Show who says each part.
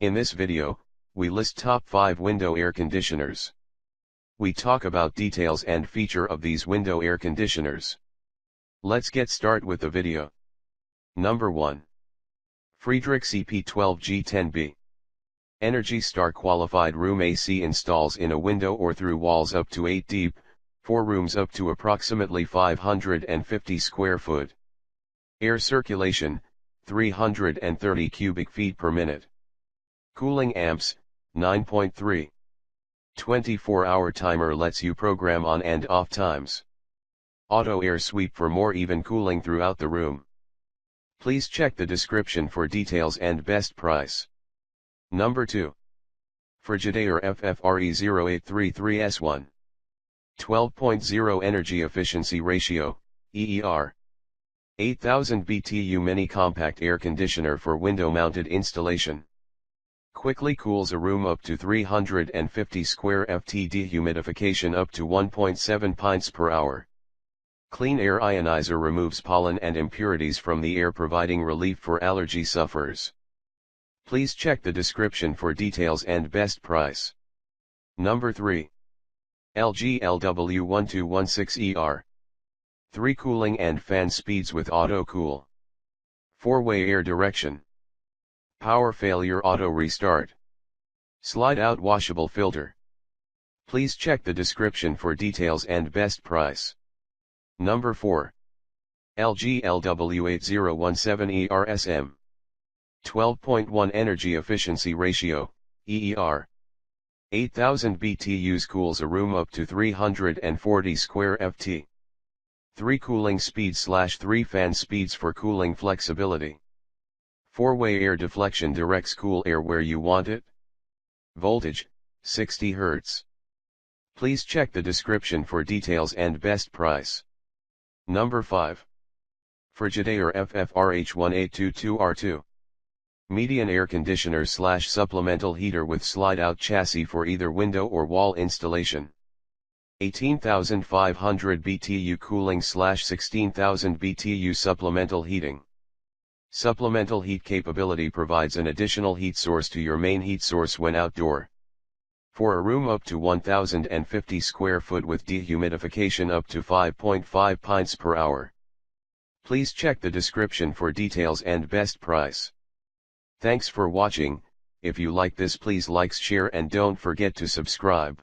Speaker 1: In this video, we list top 5 window air conditioners. We talk about details and feature of these window air conditioners. Let's get start with the video. Number 1. Friedrichs EP12G10B. Energy Star qualified room AC installs in a window or through walls up to 8 deep, 4 rooms up to approximately 550 square foot. Air circulation, 330 cubic feet per minute. Cooling amps, 9.3. 24-hour timer lets you program on and off times. Auto air sweep for more even cooling throughout the room. Please check the description for details and best price. Number 2. Frigidaire FFRE0833S1. 12.0 Energy Efficiency Ratio, EER. 8000 BTU mini compact air conditioner for window-mounted installation. Quickly cools a room up to 350 square ft, dehumidification up to 1.7 pints per hour. Clean air ionizer removes pollen and impurities from the air, providing relief for allergy sufferers. Please check the description for details and best price. Number 3. LG LW1216ER. 3 cooling and fan speeds with auto cool. 4-way air direction. Power failure auto restart. Slide out washable filter. Please check the description for details and best price. Number 4. LG LW8017ERSM. 12.1 Energy Efficiency Ratio, EER. 8000 BTUs cools a room up to 340 square ft. 3 cooling speeds / 3 fan speeds for cooling flexibility. 4-way air deflection directs cool air where you want it. Voltage, 60 Hz. Please check the description for details and best price. Number 5. Frigidaire FFRH1822R2. Median air conditioner / supplemental heater with slide-out chassis for either window or wall installation. 18,500 BTU cooling / 16,000 BTU supplemental heating. Supplemental heat capability provides an additional heat source to your main heat source when outdoor. For a room up to 1,050 square foot with dehumidification up to 5.5 pints per hour. Please check the description for details and best price. Thanks for watching. If you like this, please like, share and don't forget to subscribe.